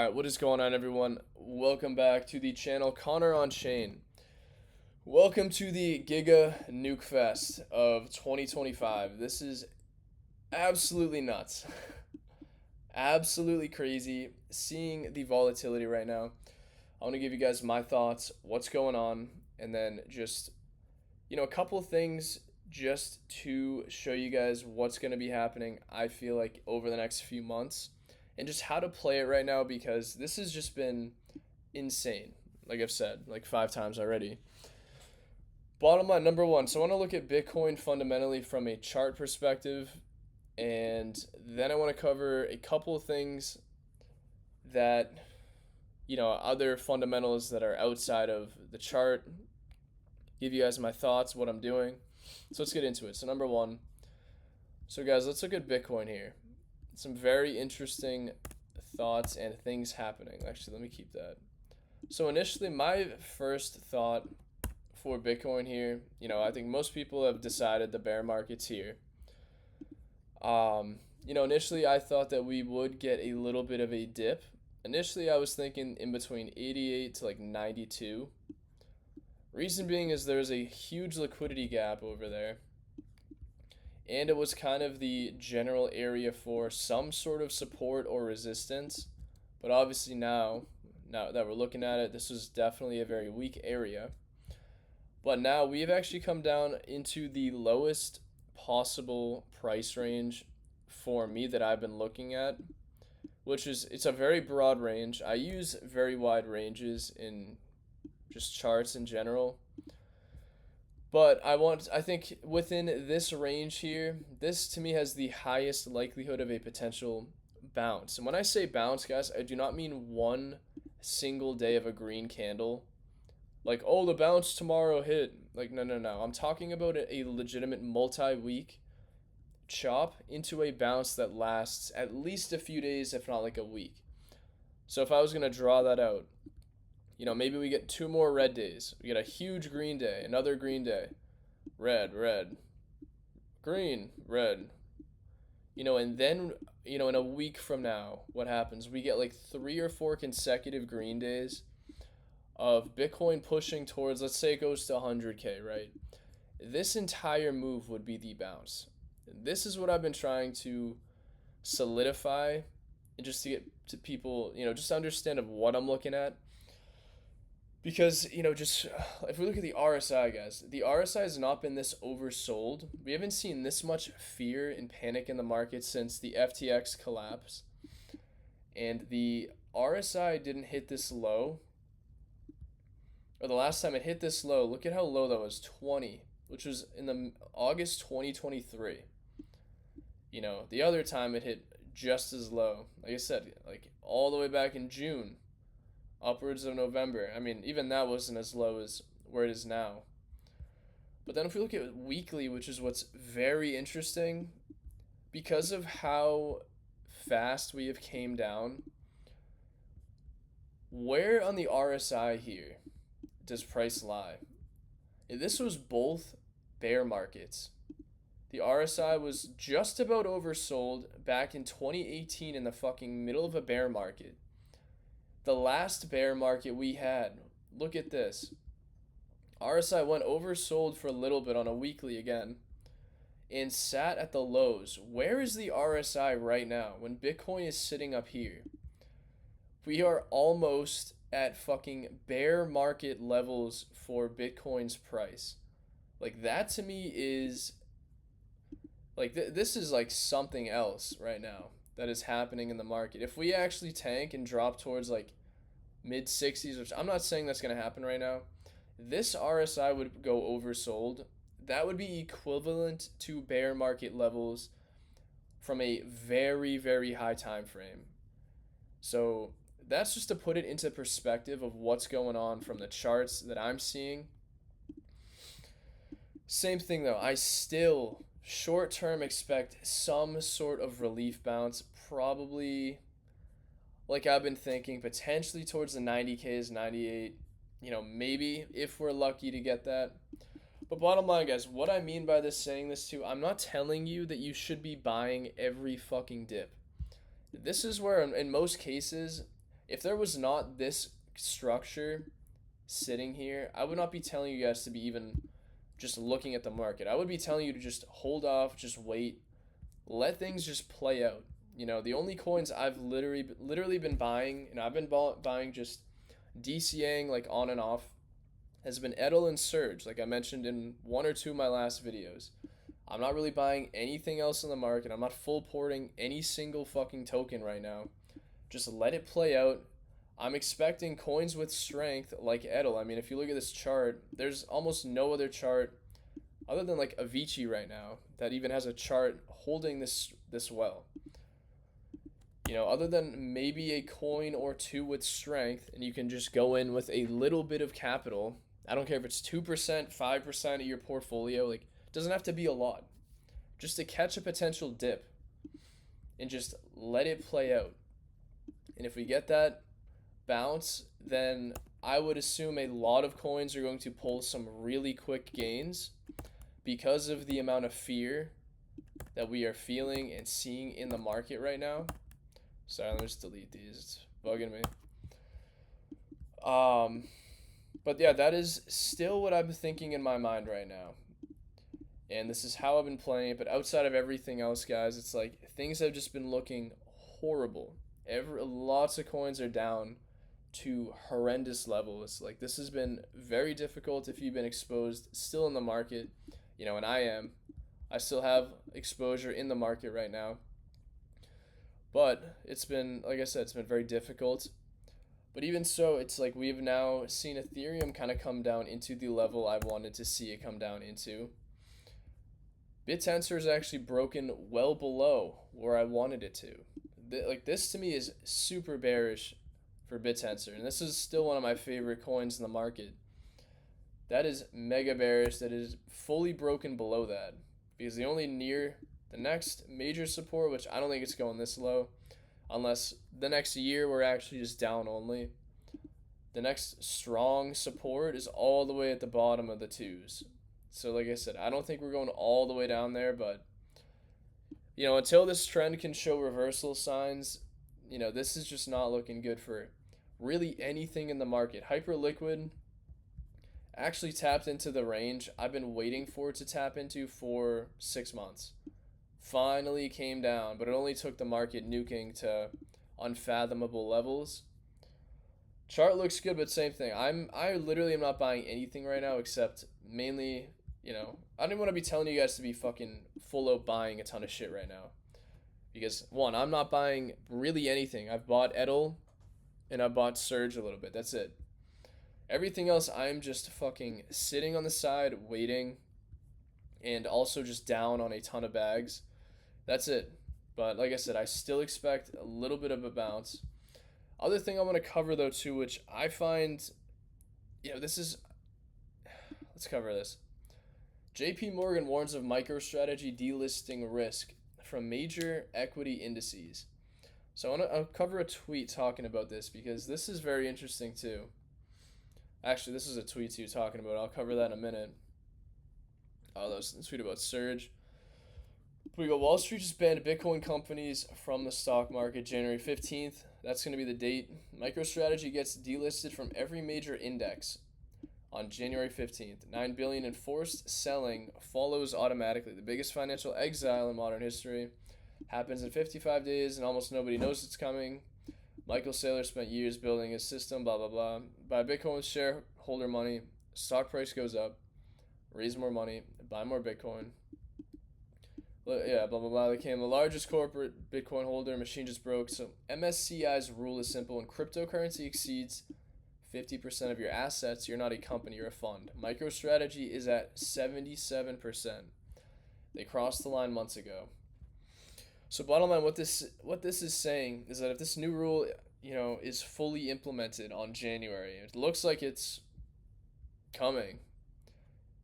Alright, what is going on, everyone? Welcome back to the channel Connor on Chain. Welcome to the Giga Nuke Fest of 2025. This is absolutely nuts. Absolutely crazy seeing the volatility right now. I want to give you guys my thoughts, what's going on, and then just, a couple of things just to show you guys what's going to be happening, I feel like, over the next few months and just how to play it right now because this has just been insane. Like I've said, like 5 times already. Bottom line, number one. So I want to look at Bitcoin fundamentally from a chart perspective, and then I want to cover a couple of things that, other fundamentals that are outside of the chart. Give you guys my thoughts, what I'm doing. So let's get into it. So number one. So guys, let's look at Bitcoin here. Some very interesting thoughts and things happening. Actually, let me keep that. So initially, my first thought for Bitcoin here, I think most people have decided the bear market's here. Initially I thought that we would get a little bit of a dip. Initially, I was thinking in between 88 to like 92. Reason being is there's a huge liquidity gap over there. And it was kind of the general area for some sort of support or resistance. But obviously now that we're looking at it, this was definitely a very weak area. But now we've actually come down into the lowest possible price range for me that I've been looking at, which is, it's a very broad range. I use very wide ranges in just charts in general. But I think within this range here, this to me has the highest likelihood of a potential bounce. And when I say bounce, guys, I do not mean one single day of a green candle. Like, oh, the bounce tomorrow hit. Like, no, no, no. I'm talking about a legitimate multi-week chop into a bounce that lasts at least a few days, if not like a week. So if I was going to draw that out, maybe we get 2 more red days. We get a huge green day, another green day. Red, red, green, red. And then, in a week from now, what happens? We get like 3 or 4 consecutive green days of Bitcoin pushing towards, let's say it goes to 100K, right? This entire move would be the bounce. This is what I've been trying to solidify and just to get to people, just to understand of what I'm looking at. Because, just if we look at the RSI, guys, the RSI has not been this oversold. We haven't seen this much fear and panic in the market since the FTX collapse. And the RSI didn't hit this low. Or the last time it hit this low, look at how low that was, 20, which was in the August 2023. The other time it hit just as low. Like I said, like all the way back in June. Upwards of November. I mean, even that wasn't as low as where it is now. But then if we look at weekly, which is what's very interesting, because of how fast we have came down, where on the RSI here does price lie? This was both bear markets. The RSI was just about oversold back in 2018 in the fucking middle of a bear market. The last bear market we had, look at this. RSI went oversold for a little bit on a weekly again and sat at the lows. Where is the RSI right now when Bitcoin is sitting up here? We are almost at fucking bear market levels for Bitcoin's price. Like, that to me is like this is like something else right now that is happening in the market. If we actually tank and drop towards like mid 60s, which I'm not saying that's going to happen right now, this RSI would go oversold. That would be equivalent to bear market levels from a very, very high time frame. So that's just to put it into perspective of what's going on from the charts that I'm seeing. Same thing though, I still short term expect some sort of relief bounce, probably like I've been thinking, potentially towards the 90Ks, 98, maybe if we're lucky to get that. But bottom line, guys, what I mean by this, saying this too, I'm not telling you that you should be buying every fucking dip. This is where, in most cases, If there was not this structure sitting here, I would not be telling you guys to be even just looking at the market. I would be telling you to just hold off, just wait, let things just play out. The only coins I've literally been buying, and I've been buying just DCAing like on and off, has been Edel and Surge, like I mentioned in one or two of my last videos. I'm not really buying anything else in the market. I'm not full porting any single fucking token right now. Just let it play out. I'm expecting coins with strength like Edel. I mean, if you look at this chart, there's almost no other chart other than like Avicii right now that even has a chart holding this well. Other than maybe a coin or two with strength, and you can just go in with a little bit of capital. I don't care if it's 2%, 5% of your portfolio. Like, it doesn't have to be a lot. Just to catch a potential dip and just let it play out. And if we get that bounce, then I would assume a lot of coins are going to pull some really quick gains because of the amount of fear that we are feeling and seeing in the market right now. Sorry, let me just delete these. It's bugging me. But yeah, that is still what I'm thinking in my mind right now. And this is how I've been playing it. But outside of everything else, guys, it's like things have just been looking horrible. Lots of coins are down to horrendous levels. Like, this has been very difficult if you've been exposed still in the market, and I am. I still have exposure in the market right now. But it's been, like I said, it's been very difficult. But even so, it's like we've now seen Ethereum kind of come down into the level I wanted to see it come down into. BitTensor is actually broken well below where I wanted it to. This to me is super bearish for BitTensor, and this is still one of my favorite coins in the market. That is mega bearish. That is fully broken below that, because the next major support, which I don't think it's going this low, unless the next year we're actually just down only. The next strong support is all the way at the bottom of the twos. So like I said, I don't think we're going all the way down there, but until this trend can show reversal signs, this is just not looking good for really anything in the market. Hyperliquid actually tapped into the range I've been waiting for it to tap into for 6 months. Finally came down, but it only took the market nuking to unfathomable levels. Chart looks good, but same thing. I literally am not buying anything right now except mainly, I don't even want to be telling you guys to be fucking full out buying a ton of shit right now. Because one, I'm not buying really anything. I've bought Edel and I bought Surge a little bit. That's it. Everything else I'm just fucking sitting on the side waiting, and also just down on a ton of bags. That's it. But like I said, I still expect a little bit of a bounce. Other thing I want to cover though too, which I find, let's cover this. JP Morgan warns of MicroStrategy delisting risk from major equity indices. So I'll cover a tweet talking about this because this is very interesting too. Actually, this is a tweet too talking about it. I'll cover that in a minute. Oh, that was a tweet about Surge. We go, Wall Street just banned Bitcoin companies from the stock market January 15th. That's going to be the date. MicroStrategy gets delisted from every major index on January 15th. $9 billion in forced selling follows automatically. The biggest financial exile in modern history happens in 55 days and almost nobody knows it's coming. Michael Saylor spent years building his system, blah, blah, blah. Buy Bitcoin with shareholder money. Stock price goes up. Raise more money. Buy more Bitcoin. Yeah, blah, blah, blah. They became the largest corporate Bitcoin holder. Machine just broke. So MSCI's rule is simple. When cryptocurrency exceeds 50% of your assets, you're not a company, you're a fund. MicroStrategy is at 77%. They crossed the line months ago. So bottom line, what this is saying is that if this new rule, is fully implemented on January, it looks like it's coming.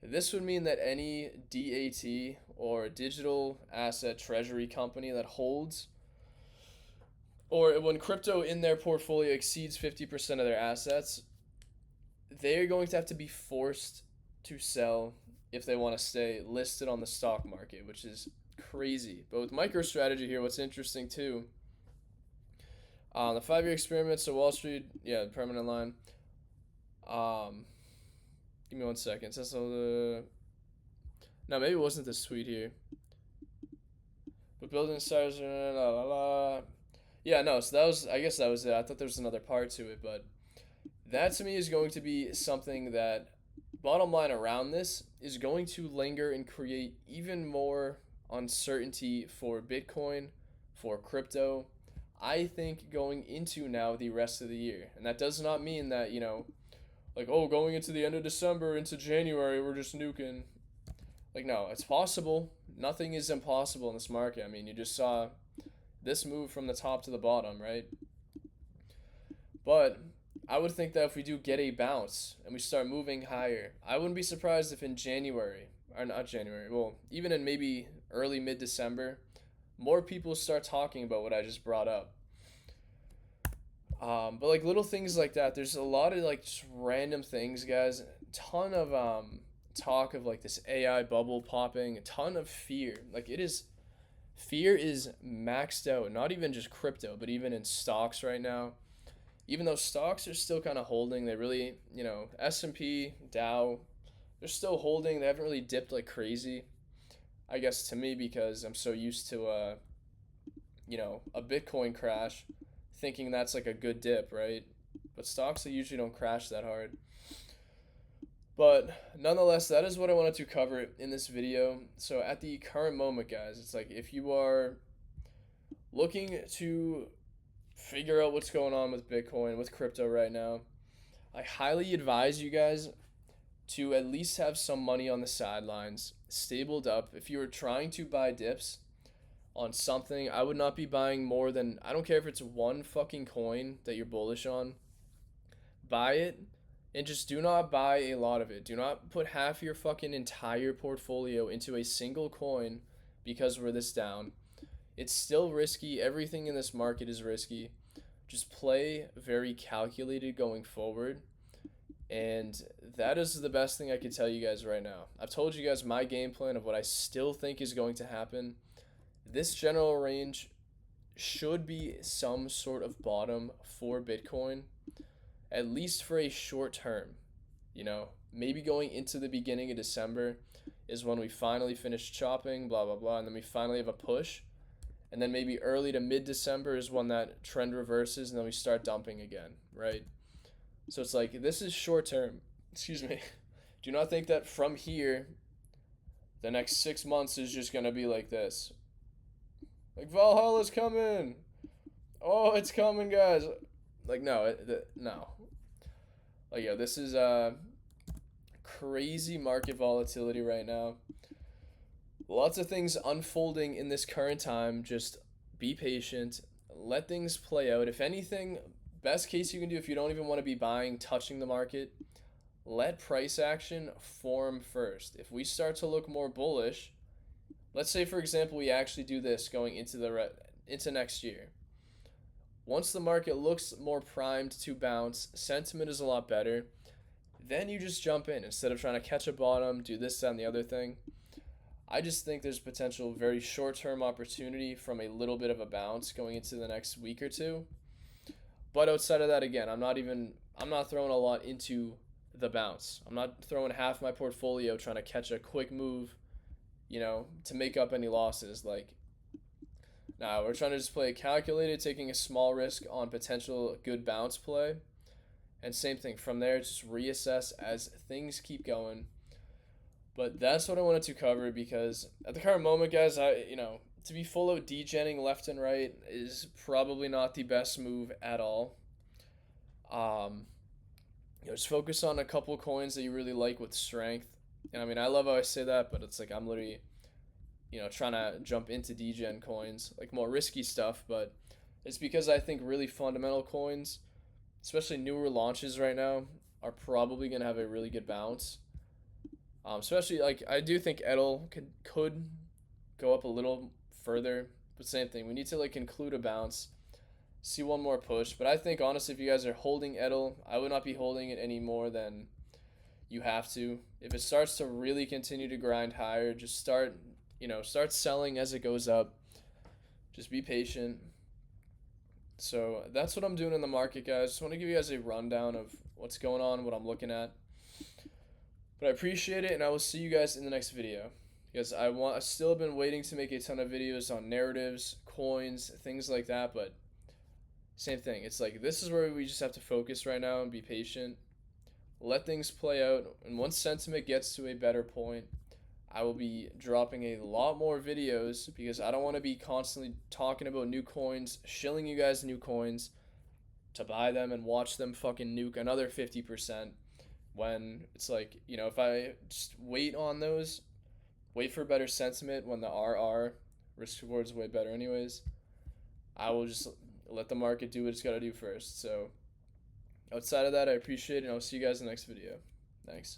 This would mean that any DAT or digital asset treasury company that holds, or when crypto in their portfolio exceeds 50% of their assets, they're going to have to be forced to sell if they want to stay listed on the stock market, which is crazy. But with MicroStrategy here, what's interesting too, The 5-year experiment, so Wall Street, yeah, permanent line. Um, Give me 1 second. That's all the. No, maybe it wasn't this tweet here. But building stars, la la la. Yeah, no. So that was, I guess that was it. I thought there was another part to it, but that to me is going to be something that, bottom line around this, is going to linger and create even more uncertainty for Bitcoin, for crypto. I think going into now the rest of the year. And that does not mean that, like, oh, going into the end of December, into January, we're just nuking. Like, no, it's possible. Nothing is impossible in this market. I mean, you just saw this move from the top to the bottom, right? But I would think that if we do get a bounce and we start moving higher, I wouldn't be surprised if in January, or not January, well, even in maybe early mid December, more people start talking about what I just brought up. But like little things like that, there's a lot of like just random things, guys. Ton of talk of like this AI bubble popping, a ton of fear. Like fear is maxed out, not even just crypto, but even in stocks right now. Even though stocks are still kind of holding, they really, S&P, Dow, they're still holding. They haven't really dipped like crazy. I guess to me because I'm so used to a Bitcoin crash, thinking that's like a good dip, right? But stocks they usually don't crash that hard. But nonetheless, that is what I wanted to cover in this video. So at the current moment, guys, it's like if you are looking to figure out what's going on with Bitcoin, with crypto right now, I highly advise you guys to at least have some money on the sidelines, stabled up. If you are trying to buy dips on something, I would not be buying more than, I don't care if it's one fucking coin that you're bullish on, buy it and just do not buy a lot of it. Do not put half your fucking entire portfolio into a single coin because we're this down. It's still risky. Everything in this market is risky. Just play very calculated going forward. And that is the best thing I can tell you guys right now. I've told you guys my game plan of what I still think is going to happen. This general range should be some sort of bottom for Bitcoin, at least for a short term. Maybe going into the beginning of December is when we finally finish chopping, blah, blah, blah, and then we finally have a push. And then maybe early to mid December is when that trend reverses and then we start dumping again, right? So it's like, this is short term. Excuse me. Do not think that from here, the next 6 months is just going to be like this. Like, Valhalla's coming. Oh, it's coming, guys. Like, no, no. Like, yo, this is crazy market volatility right now. Lots of things unfolding in this current time. Just be patient. Let things play out. If anything, best case you can do if you don't even want to be buying, touching the market, let price action form first. If we start to look more bullish, let's say for example we actually do this going into next year. Once the market looks more primed to bounce, sentiment is a lot better, then you just jump in instead of trying to catch a bottom, do this, that, and the other thing. I just think there's potential very short-term opportunity from a little bit of a bounce going into the next week or two. But outside of that, again, I'm not throwing a lot into the bounce. I'm not throwing half my portfolio trying to catch a quick move, to make up any losses. Like, nah, we're trying to just play calculated, taking a small risk on potential good bounce play. And same thing, from there, just reassess as things keep going. But that's what I wanted to cover because at the current moment, guys, to be full out degenning left and right is probably not the best move at all. Just focus on a couple coins that you really like with strength. And I mean, I love how I say that, but it's like I'm literally, trying to jump into degen coins, like more risky stuff. But it's because I think really fundamental coins, especially newer launches right now, are probably going to have a really good bounce. Especially like I do think Edel could go up a little further, but same thing. We need to like conclude a bounce, see one more push. But I think honestly, if you guys are holding Edel, I would not be holding it any more than you have to. If it starts to really continue to grind higher, just start selling as it goes up. Just be patient. So that's what I'm doing in the market, guys. Just want to give you guys a rundown of what's going on, what I'm looking at. But I appreciate it, and I will see you guys in the next video. Because I still have been waiting to make a ton of videos on narratives, coins, things like that, but same thing. It's like this is where we just have to focus right now and be patient. Let things play out, and once sentiment gets to a better point, I will be dropping a lot more videos because I don't want to be constantly talking about new coins, shilling you guys new coins to buy them and watch them fucking nuke another 50% when it's like, if I just wait on those, wait for better sentiment when the RR risk reward is way better anyways, I will just let the market do what it's got to do first. So outside of that, I appreciate it, and I'll see you guys in the next video. Thanks.